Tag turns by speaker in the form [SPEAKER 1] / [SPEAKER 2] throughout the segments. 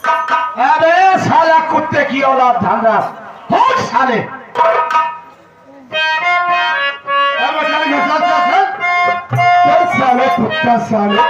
[SPEAKER 1] अबे साला कुत्ते की औलाद धांगा होश साले। साले कुत्ता साले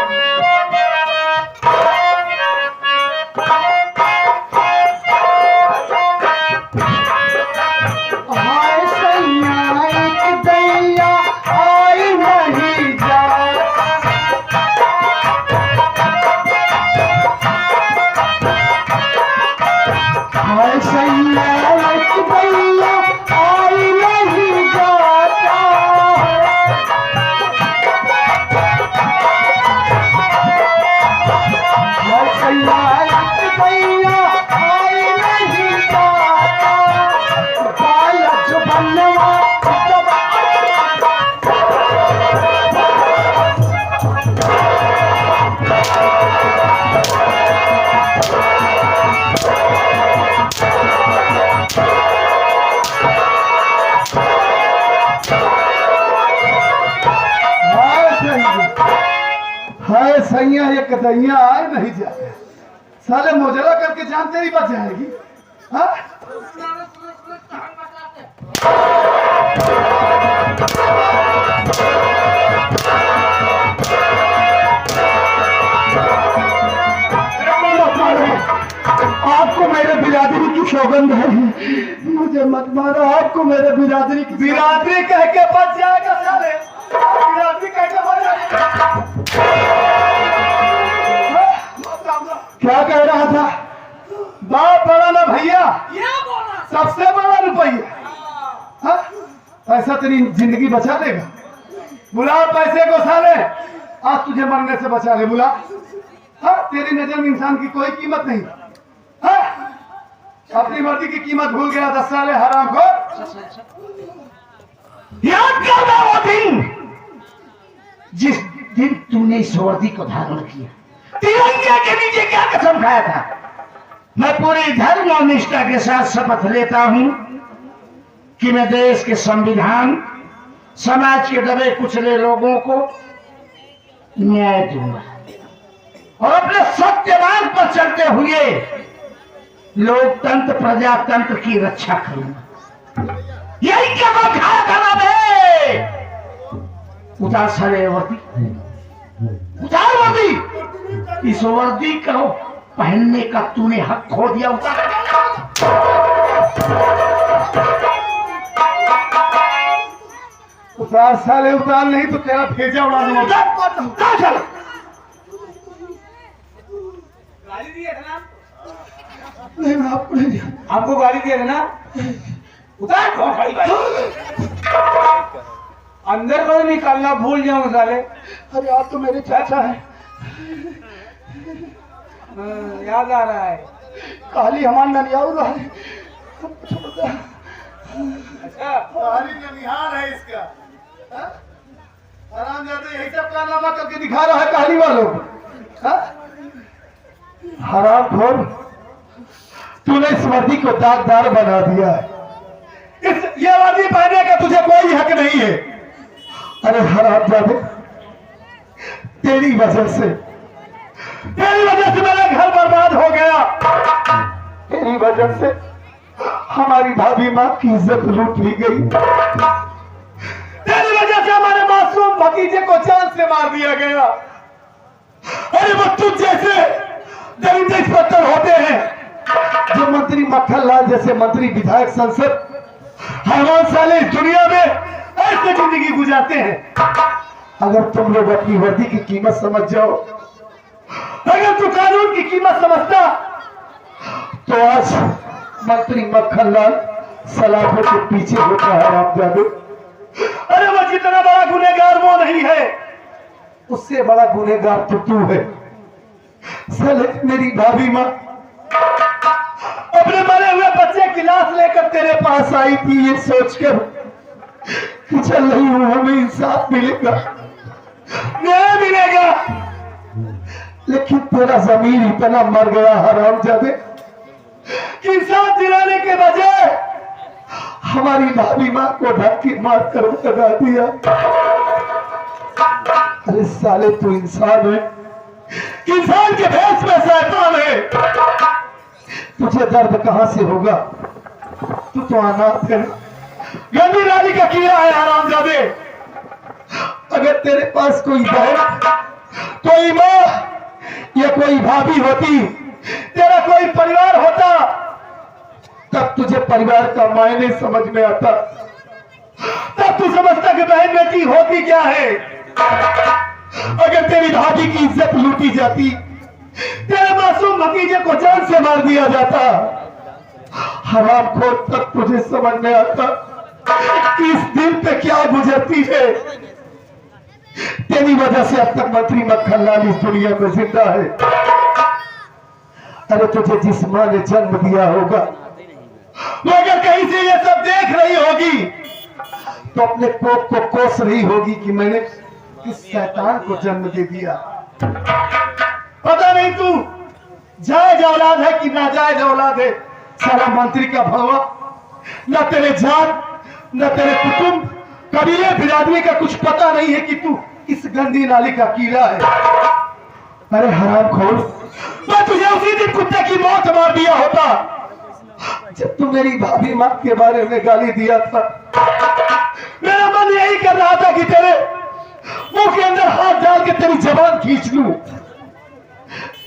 [SPEAKER 1] सैया ये कदैया आए नहीं जाए साले मोजरा करके जान तेरी बच जाएगी। हाँ आपको मेरे बिरादरी की सौगंध है, मुझे मत मारो। आपको मेरे बिरादरी कह के बच जाएगा साले, बिरादरी कह के बच जाएगा। क्या कह रहा था? बाप बड़ा ना भैया, सबसे बड़ा रुपया। पैसा तेरी जिंदगी बचा देगा। बुला पैसे को साले, आज तुझे मरने से बचा ले। बुला। हाँ तेरी नजर में इंसान की कोई कीमत नहीं। हाँ अपनी मर्जी की कीमत भूल गया 10 साले हराम को। याद करना वो दिन जिस दिन तूने इस वर्दी को धारण किया, तिरंगे के नीचे क्या कसम खाया था? मैं पूरी धर्म और निष्ठा के साथ शपथ लेता हूं कि मैं देश के संविधान, समाज के दबे कुचले लोगों को न्याय दूंगा और अपने सत्य मार्ग पर चलते हुए लोकतंत्र प्रजातंत्र की रक्षा करूंगा। यही कसम खाया था ना बे। उतार सारे वर्दी, उतार वर्दी। इस वर्दी को पहनने का तूने हक खो दिया। उतार साले, उतार नहीं तो तेरा भेजा उड़ा दूंगा।
[SPEAKER 2] गाली दिए थे ना?
[SPEAKER 1] नहीं मैं आपको नहीं दिया।
[SPEAKER 2] आपको गाली दिए थे ना? उतार अंदर को निकालना भूल जाऊं साले।
[SPEAKER 1] अरे आप तो मेरे चाचा है।
[SPEAKER 2] याद आ रहा है।
[SPEAKER 1] काली हमारा ननियाल रहा है।
[SPEAKER 2] अच्छा
[SPEAKER 1] काली ननिहाल है इसका। आराम जाते यही सब कारनामा करके दिखा रहा है कहानी वालों को। हराम खोर, तूने इस वर्दी को दागदार बना दिया है। ये वर्दी पहनने का तुझे कोई हक नहीं है। अरे हराम जाते, तेरी वजह से मेरा घर बर्बाद हो गया। तेरी वजह से हमारी भाभी माँ की इज्जत लूट ली गई। तेरी वजह से हमारे मासूम भतीजे को जान से मार दिया गया। अरे वो तुझ जैसे दरिंदे इंस्पेक्टर होते हैं जो मंत्री मक्खन लाल जैसे मंत्री, विधायक, संसद, हैवान साले इस दुनिया में ऐसे जिंदगी गुजारते हैं। अगर तुम लोग अपनी वर्दी की कीमत समझ जाओ, अगर तू कानून की कीमत समझता, तो आज मंत्री मक्खन लाल सलाखों के पीछे होता है। आप जादू, अरे वो जितना बड़ा गुनहगार वो नहीं है, उससे बड़ा गुनहगार तो तू है। साले मेरी भाभी माँ अपने मरे हुए बच्चे की लाश लेकर तेरे पास आई थी ये सोचकर कि चल रही हूं हमें इंसाफ मिलेगा, न्याय मिलेगा। लेकिन तेरा जमीर इतना मर गया हरामजादे कि इंसाफ दिलाने के बजाय हमारी भाभी माँ को धक्के मार कर भगा दिया। अरे साले तू इंसान है, इंसान के भेष में शैतान है। तुझे दर्द कहां से होगा? तू तो अनाथ है, गंदी नाली का कीड़ा है हरामजादे। अगर तेरे पास कोई बहन, कोई माँ या कोई भाभी होती, तेरा कोई परिवार होता, तब तुझे परिवार का मायने समझ में आता। तब तू समझता कि बहन बेटी होती क्या है। अगर तेरी भाभी की इज्जत लूटी जाती, तेरे मासूम भतीजे को जान से मार दिया जाता, हरामखोर, तब तुझे समझ में आता कि इस दिल पे क्या गुजरती है। तेरी वजह से अब तक मंत्री मक्खनलाल इस दुनिया में जिंदा है। अरे तुझे जिस मां ने जन्म दिया होगा, वो अगर कहीं से ये सब देख रही होगी तो अपने कोप को कोस रही होगी कि मैंने किस शैतान को जन्म दे दिया। पता नहीं तू जायज औलाद है कि नाजायज औलाद है। सारा मंत्री का भवा, न तेरे जात, न तेरे कुटुंब, कबीले बिरादरी का कुछ पता नहीं है कि तू इस गंदी नाली का कीड़ा है। अरे हरामखोर, मैं तुझे उसी दिन कुत्ते की मौत मार दिया होता जब तू मेरी भाभी माँ के बारे में गाली दिया था। मेरा मन यही कर रहा था कि तेरे मुंह के अंदर हाथ डाल के तेरी जबान खींच लूं,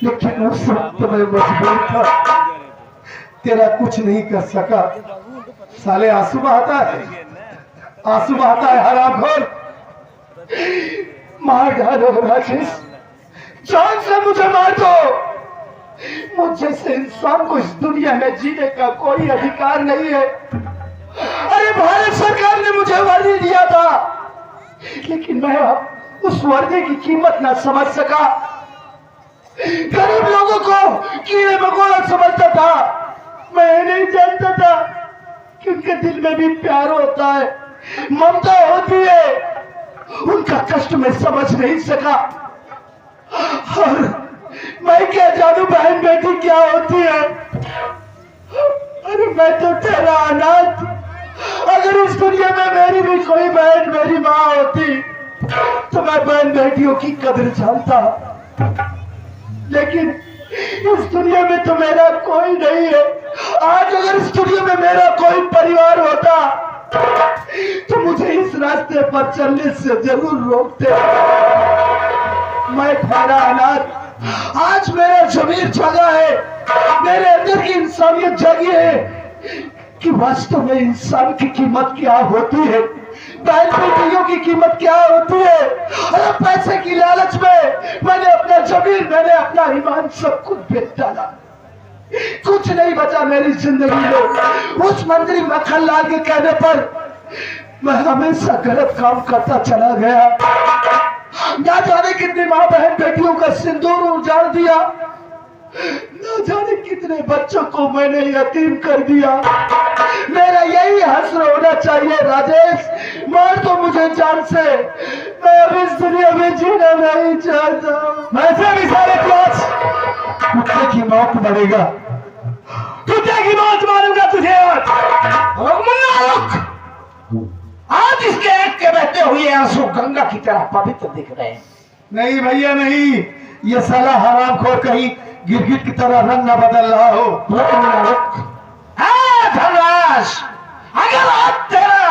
[SPEAKER 1] लेकिन उस वक्त मैं मजबूर था, तेरा कुछ नहीं कर सका। साले आंसू बहाता है, आंसू बहाता है हरामखोर। मार डालो राजेश, जान से मुझे मार दो। मुझ जैसे इंसान को इस दुनिया में जीने का कोई अधिकार नहीं है। अरे भारत सरकार ने मुझे वर्दी दिया था, लेकिन मैं अब उस वर्दी की कीमत ना समझ सका। गरीब लोगों को कीड़े मकोड़ा समझता था। मैं नहीं जानता था कि उनके दिल में भी प्यार होता है, ममता होती है। उनका कष्ट मैं समझ नहीं सका। और मैं क्या जानू बहन बेटी क्या होती है। अरे मैं तो तेरा अनाथ। अगर इस दुनिया में मेरी भी कोई बहन मेरी माँ होती तो मैं बहन बेटियों की कदर जानता, लेकिन इस दुनिया में तो मेरा कोई नहीं है। आज अगर इस दुनिया में मेरा कोई परिवार होता तो मुझे इस रास्ते पर चलने से जरूर रोकते। मैं तेरा अनाथ। आज मेरा जमीर जगा है, मेरे अंदर की इंसानियत जगी है कि वास्तव में इंसान की कीमत क्या होती है, बहन बेटियों की कीमत क्या होती है। और पैसे की लालच में मैंने अपना जमीर, मैंने अपना ईमान सब कुछ बेच डाला। कुछ नहीं बचा मेरी जिंदगी में। उस मंत्री मक्खनलाल के कहने पर मैं हमेशा गलत काम करता चला गया। ना जाने कितनी माँ बहन बेटियों का सिंदूर उजाड़ दिया, ना जाने कितने बच्चों को मैंने यतीम कर दिया। मेरा यही हश्र होना चाहिए राजेश। मार तो मुझे जान से, मैं अब इस दुनिया में जीना नहीं चाहता। वैसे भी सारे क्लास कुत्ते की मौत मरेगा, कुत्ते की मौत मारूंगा तुझे। आज इसके एक के बहते हुए आंसू गंगा की तरह पवित्र दिख रहे हैं। नहीं भैया नहीं, ये साला हरामखोर कहीं गिरगिट की तरह रंग न बदल रहा हो। धनराज, अगर आज तेरा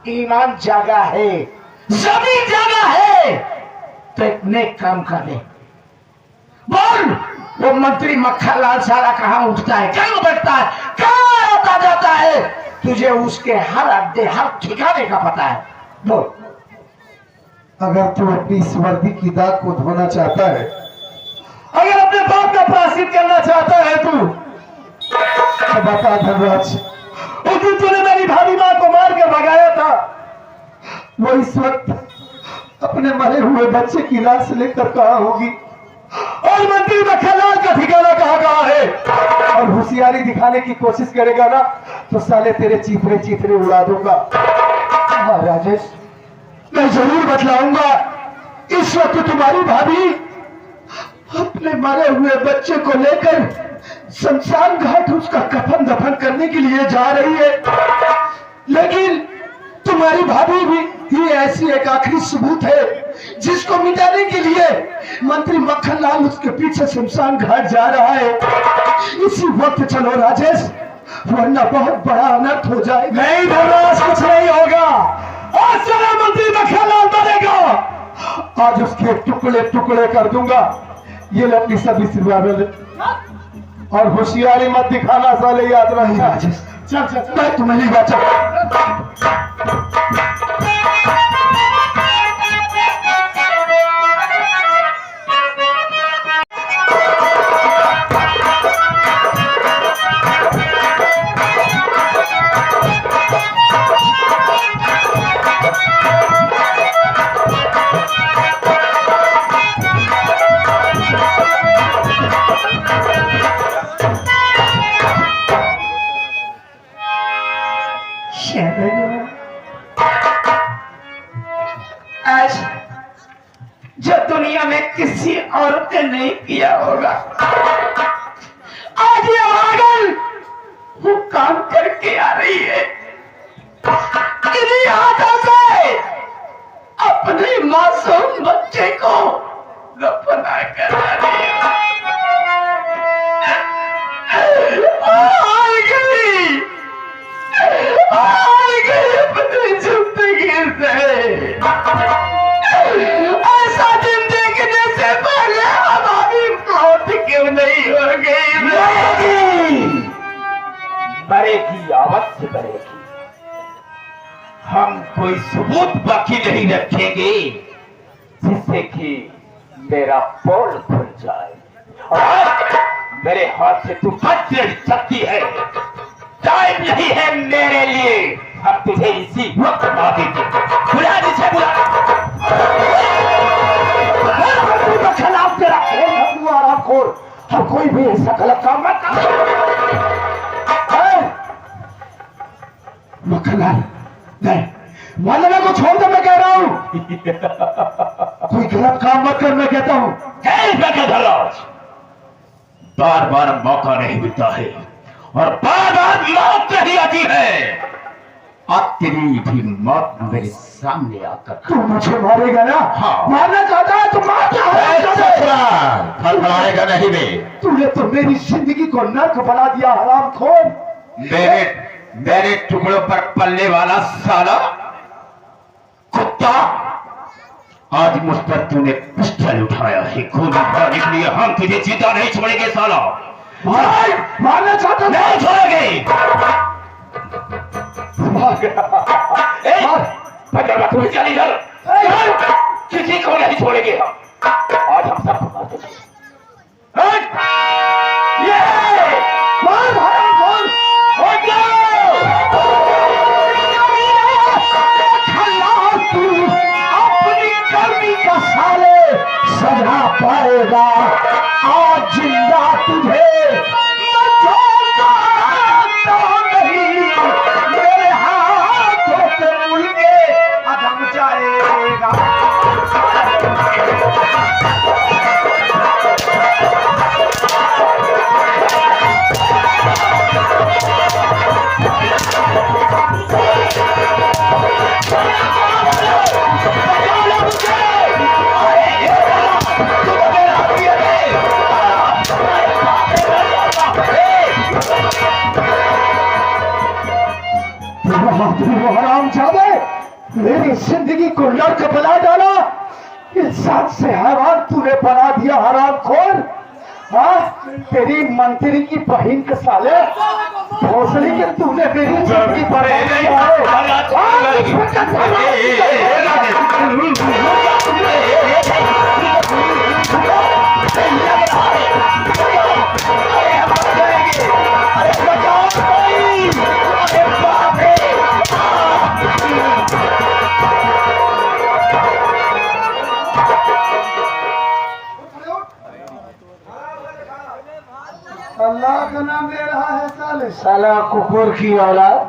[SPEAKER 1] ईमान जागा है, जमीन जागा है, तो एक नेक काम कर ले। बोल, वो मंत्री मक्खनलाल साला कहाँ उठता है, कहाँ बैठता है, कहाँ आता जाता है? तुझे उसके हर अड्डे, हर ठिकाने का पता है। बोल। अगर तू अपनी इस वर्दी की दाग को धोना चाहता है, अगर अपने बाप का प्रायश्चित करना चाहता है तू, तो बता धनराज, उस दिन तूने मेरी भाभी माँ को मार कर भगाया था, वो इस वक्त अपने मरे हुए बच्चे की लाश लेकर कहाँ होगी? और मंत्री मक्खनलाल का ठिकाना कहाँ है? और होशियारी दिखाने की कोशिश करेगा ना तो साले तेरे चीथरे चीथरे उड़ा दूंगा। हाँ राजेश, मैं जरूर बतलाऊंगा। इस वक्त तुम्हारी भाभी अपने मरे हुए बच्चे को लेकर शमशान घाट उसका कफन दफन करने के लिए जा रही है, लेकिन तुम्हारी भाभी भी ये ऐसी एक आखिरी सबूत है जिसको मिटाने के लिए मंत्री मक्खनलाल उसके पीछे शमशान घाट जा रहा है। इसी वक्त चलो राजेश, वरना बहुत बड़ा अनर्थ हो जाए। नहीं धर्मराज, कुछ नहीं होगा। आज सारा मंत्री मक्खनलाल मरेगा। आज उसके टुकड़े टुकड़े कर दूंगा। ये ले अपनी सभी सिरवार और होशियारी मत दिखाना साले, याद रखना। चल चल चल, मैं तुम्हें नहीं बचा।
[SPEAKER 3] आज जो दुनिया में किसी औरत ने नहीं किया होगा, आज ये पागल वो काम करके आ रही है। इन्हीं हाथों से अपने मासूम बच्चे को दफना कर आ रही है। अपनी जिंदगी से ऐसा दिन देखने से पहले हमारी मौत क्यों नहीं हो गई?
[SPEAKER 4] मरेगी, अवश्य मरेगी। हम कोई सबूत बाकी नहीं रखेंगे जिससे कि मेरा पोल खुल जाए। और मेरे हाथ से तू बच नहीं सकती है। टाइम नहीं है मेरे लिए। हम तुझे इसी वक्त मार देंगे। बुला जिसे बुला।
[SPEAKER 1] खिलाफ तेरा आराम खोर, हम कोई भी ऐसा गलत काम मत मक्खनलाल, नहीं मानने को छोड़ दे, मैं कह रहा हूँ। कोई गलत काम मत कर, मैं कहता हूँ।
[SPEAKER 4] बार बार मौका नहीं मिलता है और बार बार मौत नहीं आती है। अब तेरी भी मौत मेरे सामने आकर
[SPEAKER 1] तू मुझे मारेगा ना?
[SPEAKER 4] हाँ।
[SPEAKER 1] मारना चाहता है तो मार।
[SPEAKER 4] फड़फड़ाएगा नहीं बे।
[SPEAKER 1] तूने तो मेरी जिंदगी को नर्क बना दिया, हरामखोर।
[SPEAKER 4] मेरे टुकड़ों पर पलने वाला साला कुत्ता, आज मुझ पर तूने पिस्टल उठाया है। खून बहाने के लिए हम तुझे जिंदा नहीं छोड़ेंगे साला।
[SPEAKER 1] मारना चाहता
[SPEAKER 4] नहीं छोड़ेंगे। तू चल इधर, किसी को नहीं छोड़ेंगे हम। आज हम सबको मार देंगे।
[SPEAKER 1] अपनी कर्मी का साले सजा पाएगा। आज जिंदा तुझे मैं छोड़ता नहीं, मेरे हाथों से मुड़ के अधम जाएगा। हरामजादे, मेरी जिंदगी को नर्क बना डाला। इंसान से हैवान तूने बना दिया, हरामखोर। हाँ, तेरी मंत्री की बहन के साले भोसड़ी के तूने मेरी जिंदगी पर अल्लाह का नाम ले रहा है साले। साला कुकुर की औलाद,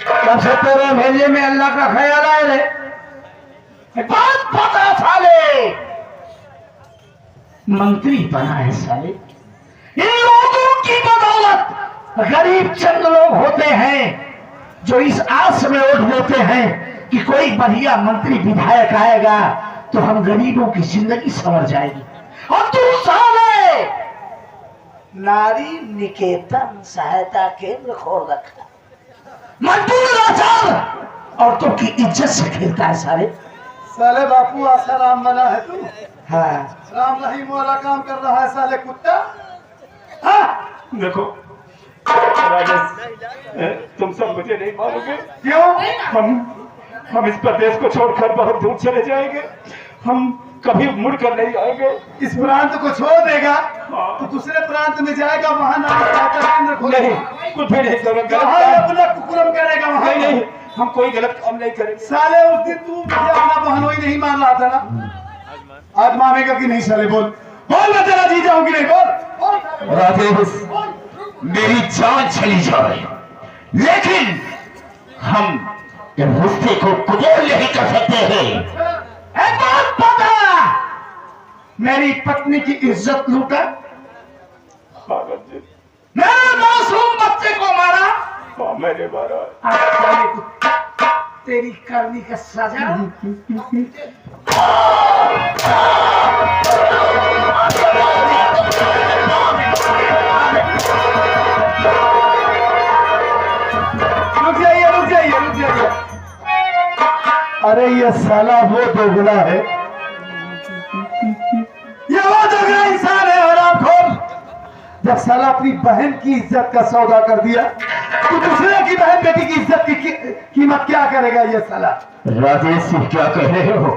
[SPEAKER 1] कब से तेरे भेजे में अल्लाह का ख्याल आए रे? बात पता साले, मंत्री बना है साले। इन लोगों की बदौलत गरीब चंद लोग होते हैं जो इस आस में उठ होते हैं कि कोई बढ़िया मंत्री विधायक आएगा तो हम गरीबों की जिंदगी संवर जाएगी। और तू साले
[SPEAKER 3] नारी निकेतन सहायता केंद्र खोल रखा। मजदूर लाचार औरतों की इज्जत से खेलता है सारे।
[SPEAKER 1] साले बापू आशा राम बना है तू।
[SPEAKER 3] हाँ
[SPEAKER 1] राम रहीम वाला काम कर रहा है साले कुत्ता। हाँ
[SPEAKER 4] देखो राजेश, तुम सब मुझे नहीं मानोगे।
[SPEAKER 1] क्यों?
[SPEAKER 4] हम इस प्रदेश को छोड़कर बहुत दूर चले जाएंगे। हम कभी मुड़ कर नहीं आएंगे।
[SPEAKER 1] इस प्रांत को छोड़ देगा तो दूसरे प्रांत में जाएगा, वहाँ नारी सहायता केंद्र खोलेगा।
[SPEAKER 4] नहीं, कुछ भी नहीं करेंगे।
[SPEAKER 1] वहाँ अपना कुकुरम करेगा वहाँ।
[SPEAKER 4] नहीं, हम कोई गलत काम नहीं करेंगे।
[SPEAKER 1] साले उस दिन तू मुझे अपना बहनोई नहीं मान रहा था ना, आज मानेगा कि नहीं? साले बोल बोल, मैं तेरा जी जाऊंगी नहीं। बोल
[SPEAKER 4] राजेश, मेरी जान चली जाए लेकिन हम इस रिश्ते को कबूल नहीं कर सकते हैं।
[SPEAKER 3] एक बात पता, मेरी पत्नी की इज्जत लूटा, मेरे मासूम बच्चे को मारा।
[SPEAKER 4] मैंने मारा।
[SPEAKER 3] आज साले को तेरी करनी का सजा।
[SPEAKER 1] रुक जाइए रुक जाइए रुक जाइए। अरे ये साला वो दोगला है, ये वो दोगला इंसान है हरामखोर। जब साला अपनी बहन की इज्जत का सौदा कर दिया तो दूसरे की बहन बेटी की इज्जत की कीमत क्या करेगा ये साला?
[SPEAKER 4] राजेश, क्या कह रहे हो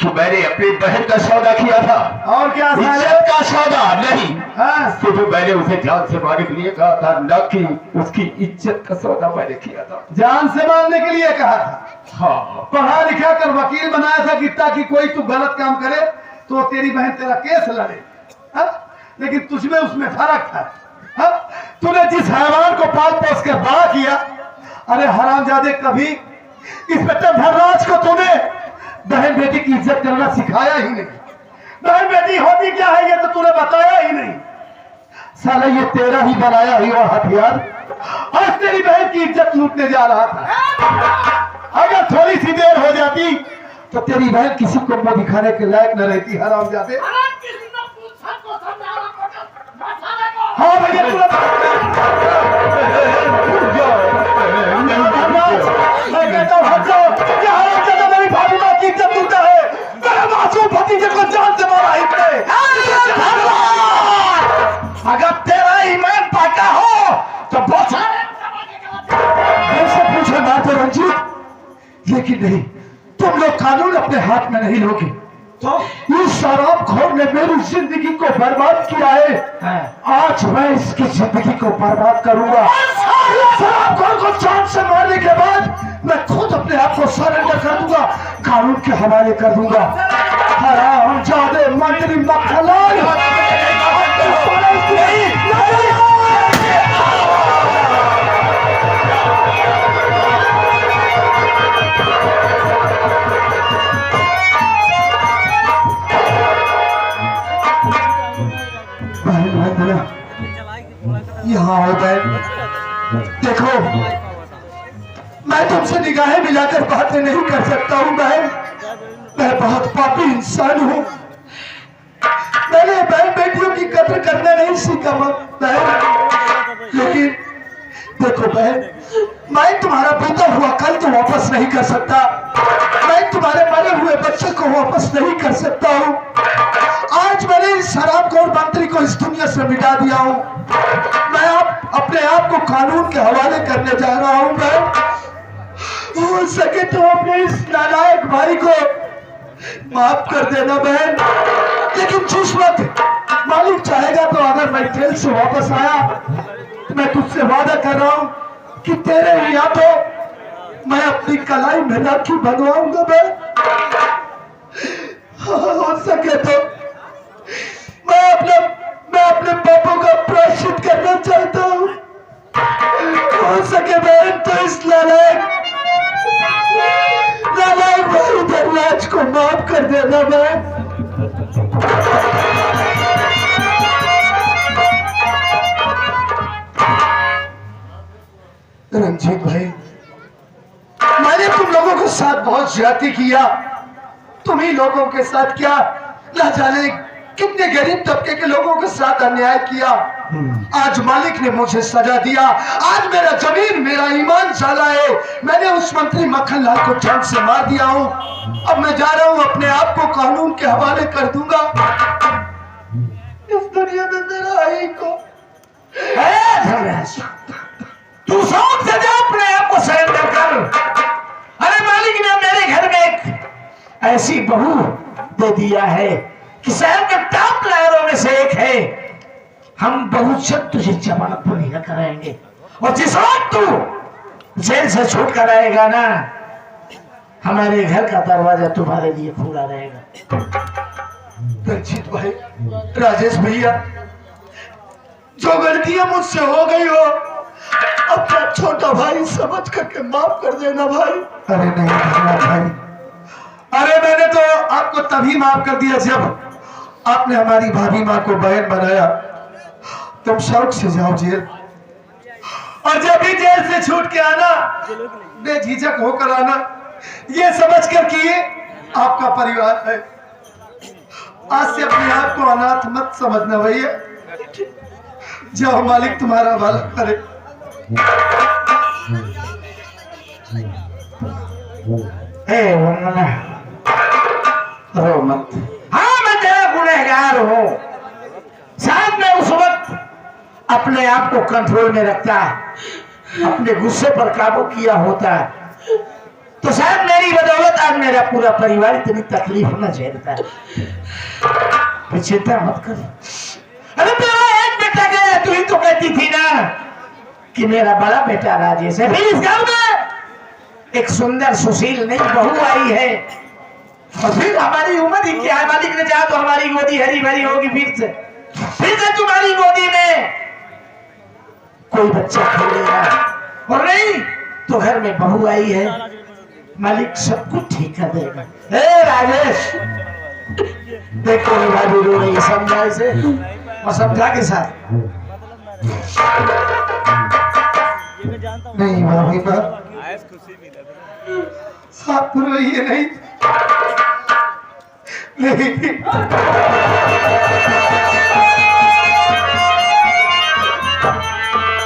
[SPEAKER 4] कि मैंने अपनी बहन का सौदा किया था?
[SPEAKER 1] और क्या साले?
[SPEAKER 4] इज्जत का सौदा नहीं,
[SPEAKER 1] हाँ
[SPEAKER 4] तो जो मैंने उसे जान से मारने के लिए कहा था, न कि उसकी इज्जत का सौदा मैंने किया था।
[SPEAKER 1] जान से मारने के लिए कहा था।
[SPEAKER 4] हाँ,
[SPEAKER 1] पढ़ा लिखा कर वकील बनाया था कि ताकि कोई तू गलत काम करे तो तेरी बहन तेरा केस लड़े। हा? लेकिन तुझमें उसमें फर्क था। हा? तूने जिस हैवान को पाल पोस कर बड़ा किया, अरे हरामजादे, कभी इंस्पेक्टर धनराज को तूने बहन बेटी की इज्जत करना सिखाया ही नहीं। बहन बेटी होती क्या है ये तो तूने बताया ही नहीं। साला ये तेरा ही बनाया हुआ हथियार आज तेरी बहन की इज्जत लूटने जा रहा था। अगर थोड़ी सी देर हो जाती तो तेरी बहन किसी को मुंह दिखाने के लायक न रहती। हरामजादे, हाँ भैया मैं कहता हूँ हट जाओ। ये हरामजादा मेरी फातिमा की इज्जत लूटा है, मेरे मासूम भतीजे को जान से मारा इसने।
[SPEAKER 3] अगर तेरा ईमान पक्का हो तो बहुत
[SPEAKER 1] ऐसे पूछे ना तो रंजीत, लेकिन नहीं, तुम लोग कानून अपने हाथ में नहीं लोगे।
[SPEAKER 3] तो
[SPEAKER 1] इस शराबखोर ने मेरी जिंदगी को बर्बाद किया है। आज मैं इसकी जिंदगी को बर्बाद करूंगा। शराबखोर को जान से मारने के बाद मैं खुद अपने आप को सरेंडर कर दूंगा, कानून के हवाले कर दूंगा। हरामजादे मंत्री मक्खनलाल, यहाँ आओ बहन। देखो, मैं तुमसे निगाहें मिलाकर बातें नहीं कर सकता हूँ बहन। मैं बहुत पापी इंसान हूँ। मैंने बहन बेटियों की कदर करना नहीं सीखा बहन। लेकिन देखो बहन, मैं तुम्हारा बीता हुआ कल तो वापस नहीं कर सकता। मैं तुम्हारे मरे हुए बच्चे को वापस नहीं कर सकता हूँ। आज मैंने इस शराबखोर मंत्री को इस दुनिया से मिटा दिया हूँ। मैं अपने आप को कानून के हवाले करने जा रहा हूँ बहन। हो सके तो अपने इस नालायक भाई को माफ कर देना बहन। लेकिन जिस वक्त मालिक चाहेगा तो अगर मैं जेल से वापस आया तो मैं तुझसे वादा कर रहा हूँ कि तेरे यहाँ तो मैं अपनी कलाई में राखी बनवाऊंगा बहन। हो सके तो मैं अपने पापों का प्रायश्चित करना चाहता हूँ। हो सके बहन तो इस नालायक भाई धनराज को माफ कर देना बहन। रंजीत भाई, मैंने तुम लोगों के साथ बहुत ज्यादती किया। तुम ही लोगों के साथ क्या न जाने कितने गरीब तबके के लोगों के साथ अन्याय किया। आज मालिक ने मुझे सजा दिया। आज मेरा जमीन, मेरा ईमान साला है। मैंने उस मंत्री मक्खन लाल को जान से मार दिया हूँ। अब मैं जा रहा हूँ, अपने आप को कानून के हवाले कर दूंगा। इस दुनिया में मेरा आई को
[SPEAKER 3] तू शौक से जा, अपने आप को सरेंडर कर। अरे मालिक ने मेरे घर में एक ऐसी बहू दे दिया है कि शहर के टॉप प्लेयरों में से एक है। हम बहुत जल्द तुझे जमानत पर रिहा कराएंगे और जिस वक्त तू जेल से छूट कर आएगा ना, हमारे घर का दरवाजा तुम्हारे लिए खुला रहेगा।
[SPEAKER 1] रंजीत भाई, राजेश भैया, जो गलतियां मुझसे हो गई हो अपना छोटा भाई समझ करके माफ कर देना भाई। अरे नहीं भाई, अरे मैंने तो आपको तभी माफ कर दिया जब आपने हमारी भाभी माँ को बहन बनाया। तुम शौक से जाओ जेल, और जब भी जेल से छूट के आना बेझिझक होकर आना, ये समझ कर कि ये आपका परिवार है। आज से अपने आप को अनाथ मत समझना भैया। जाओ, मालिक तुम्हारा भला करे।
[SPEAKER 3] रो मत। हाँ, मैं तेरा गुनहगार हूँ। शायद मैं उस वक्त अपने आप को कंट्रोल में रखता, अपने गुस्से पर काबू किया होता, तो शायद मेरी बदौलत आज मेरा पूरा परिवार इतनी तकलीफ न झेलता। चिंता मत कर। अरे तेरा एक बेटा गया, तू ही तो कहती थी ना कि मेरा बड़ा बेटा राजेश है। फिर इस घर में एक सुंदर सुशील नई बहू आई है, और फिर हमारी उम्र ही क्या है। मालिक ने चाहा तो हमारी गोदी हरी भरी होगी। फिर से तुम्हारी गोदी में कोई बच्चा खेलेगा, और नहीं तो घर में बहू आई है, मालिक सब कुछ ठीक कर देगा। ए राजेश, देखो भाभी रो रही, समझा इसे और समझा के साथ।
[SPEAKER 1] नहीं भाभी बात, आप रोइए नहीं। नहीं,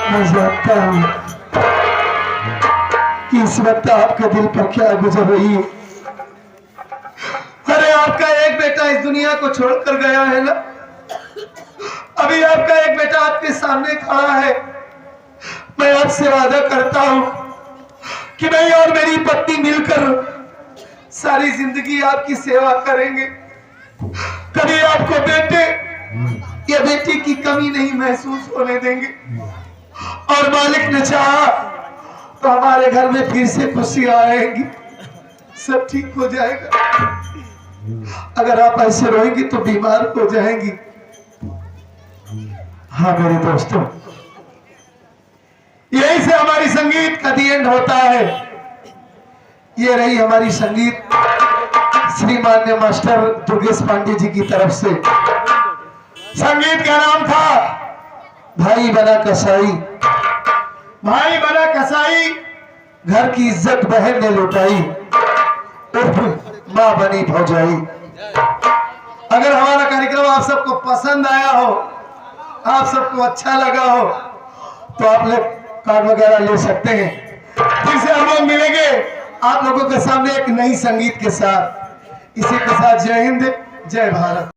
[SPEAKER 1] मैं जानता हूँ कि इस वक्त आपके दिल पर क्या गुजर रही है। अरे आपका एक बेटा इस दुनिया को छोड़कर गया है ना, अभी आपका एक बेटा आपके सामने खड़ा है। मैं आपसे वादा करता हूं कि मैं और मेरी पत्नी मिलकर सारी जिंदगी आपकी सेवा करेंगे। कभी आपको बेटे या बेटी की कमी नहीं महसूस होने देंगे, और मालिक ने चाहा तो हमारे घर में फिर से खुशियां आएंगी, सब ठीक हो जाएगा। अगर आप ऐसे रोएंगी तो बीमार हो जाएंगी। हाँ मेरे दोस्तों, यही से हमारी संगीत का दी एंड होता है। ये रही हमारी संगीत श्रीमान्य मास्टर दुर्गेश पांडे जी की तरफ से। संगीत का नाम था भाई बना कसाई। भाई बना कसाई, घर की इज्जत बहन ने लुटाई, उर्फ मां बनी भौजाई। अगर हमारा कार्यक्रम आप सबको पसंद आया हो, आप सबको अच्छा लगा हो, तो आप लोग कार्ड वगैरह ले सकते हैं। फिर से हम लोग मिलेंगे आप लोगों के सामने एक नई संगीत के साथ। इसी के साथ जय हिंद, जय भारत।